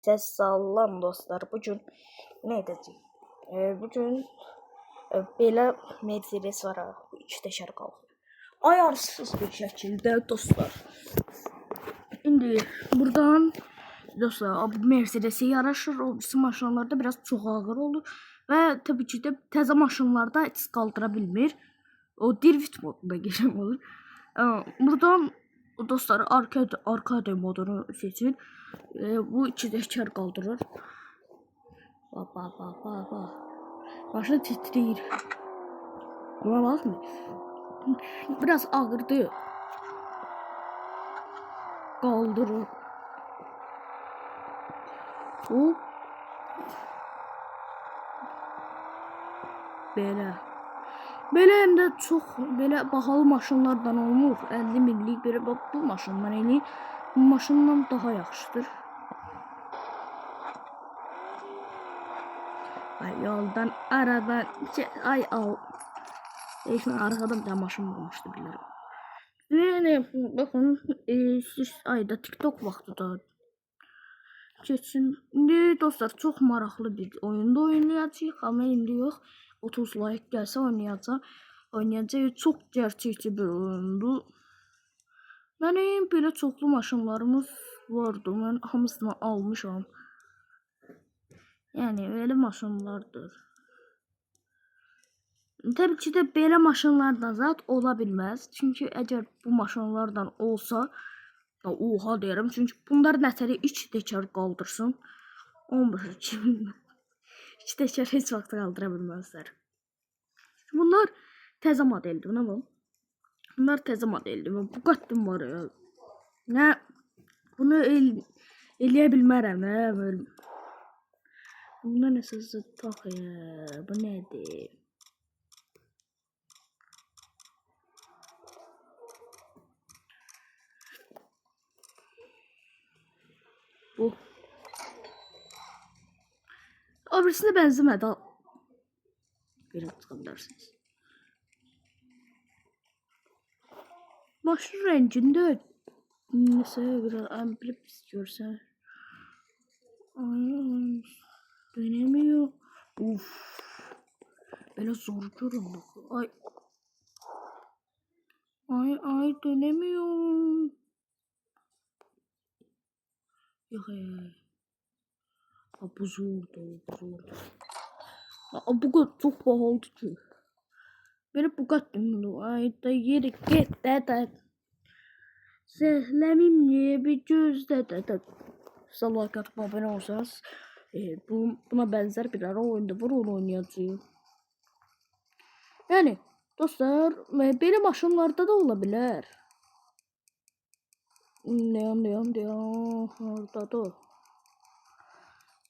Salam dostlar. Bugün ne edəcəyik? Bugün belə Mercedes var ha, iç təşər qalxır. Ayarsız bir şəkildə dostlar. İndi buradan dostlar bu Mercedes'e yaraşır. O maşınlarda biraz çox ağır olur və təbii ki də təzə maşınlarda heç qaldıra bilmir. O drift modunda geçim olur. Buradan dostlar arcade modunu seçin. Bu iki teker kaldırır. Bak. Maşın titreyir. Buna bak mı? Biraz ağırdı. Kaldırır. O Belə hem de çox belə bahalı maşınlardan olmur. 50 minlik belə bax bu maşından elə bu maşından daha yaxşıdır. Ay yoldan aradan ay al. Heç mən arxadan bir maşın olmuşdu bilirəm. Yəni baxın siz ayda TikTok vaxtı da keçin. İndi dostlar çox maraqlı bir oyunda oynayacağıq, amma indi yox. 30 like gəlsə oynayacağıq. Çox gerçəkçi bir oyundur. Mənim belə çoxlu maşınlarımız vardı. Mən hamısını almışam. Yəni belə maşınlardır. Təbii ki də belə maşınlardan zat ola bilməz. Çünki əgər bu maşınlardan olsa oha deyirəm. Çünki bunlar nətəri 2 təkər qaldırsın. 15 kimi. 2 təkər heç vaxt qaldıra bilməzlər. Bunlar təzə modeldir. Buna bax. Bunlar təzə modeldir. Bugatti var ya. Nə bunu eləyə bilmərəm, nə böyle. Bunda nəsə zıtaq ya. Bu nədir? Bu. Birisine benzemedi. Biraz çıkabilirsiniz. Maşın renginde mesela biraz amblip istiyorsan. Ay dönemiyor. Uf. Böyle zor göründü. Ay dönemiyor. Yok ya. Bu zordu. Bu kadar çok pahalı ki. Beni bu kadar ay da yeri git de. Sehlemim diye bir gözde de. Salak atıp abone olsanız buna benzer bir ara oyunda var, onu oynayacağım. Yani dostlar benim maşınlarda da olabilir. Ne orada da.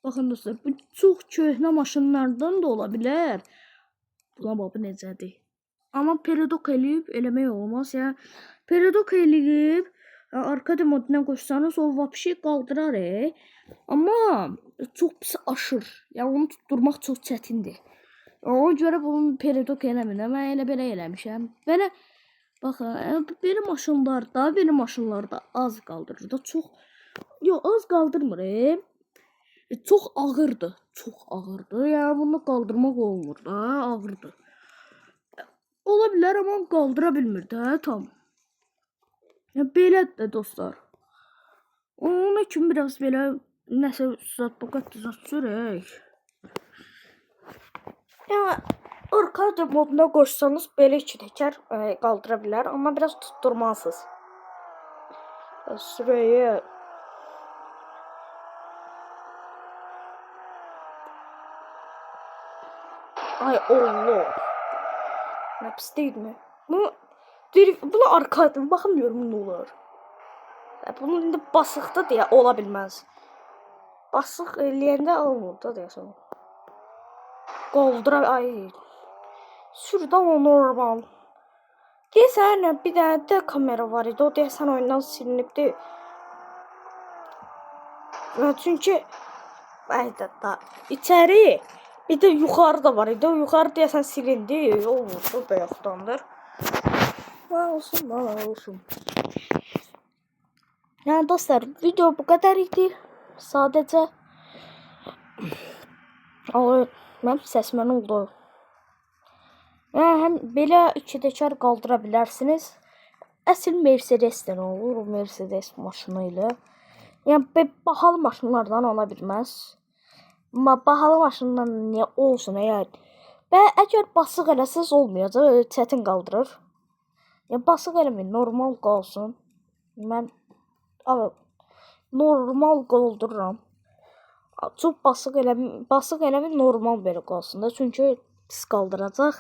Bakın dostlar bu çox köhnə maşınlardan da olabilir. Buna bax bu necədir. Amma peridok eləyib eləmək olmaz ya. Peridok eləyib arcade moduna qoşsanız o vapşi qaldırar. Amma çox pis aşır. Yəni onu tutturmaq çox çətindir. Ona görə bunu peridok eləmirəm. Mən elə belə eləmişəm. Belə baxın, benim maşınlarda az qaldırır da çox. Yox, az qaldırmır. Çox ağırdı. Yəni bunu qaldırmaq olmur da, ağırdı. Ola bilər amma qaldıra bilmir də tam. Ya belədir dostlar. Onun üçün biraz belə nəsə Bugatti sürək. Yəni arcade moduna qoşsanız belə 2 təkər qaldıra bilər, amma biraz tutturmalısınız. Sürəyə ay Allah. Ne pis değil mi? Bunu arkadan baxmıyorum ne olur. Bunun indi basıqda deyə ola bilməz. Basıq eləyəndə olmur da deyəsən. Qaldıra ay. Sürdə o normal. Deyəsən bir dənə də kamera var idi. O deyəsən oyundan silinibdi. Çünki da içəri bir de yukarıda var idi. O yukarı deyəsən silindi. O vurdu bayaqdandır. Olsun. Yani dostlar video bu kadar idi. Sadece Ay, mənim səsimə nə oldu? Həm belə iki təkər qaldıra bilərsiniz. Əsl Mercedes-dən olur, o Mercedes maşını ilə. Yəni bahalı maşınlardan ala bilməz. Amma bahalı maşından niyə olsun əgər? Və əgər basıq eləsəz olmayacaq, çətin qaldırır. Yəni basıq eləməyin, normal qalsın. Mən normal qoldururam. Çox basıq eləməyin, normal belə qalsın da, çünki pis qaldıracaq.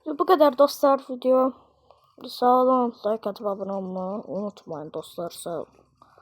Bu qədər dostlar video. Sağ olun, like atıb abunə olmayı unutmayın dostlar. Sağ olun.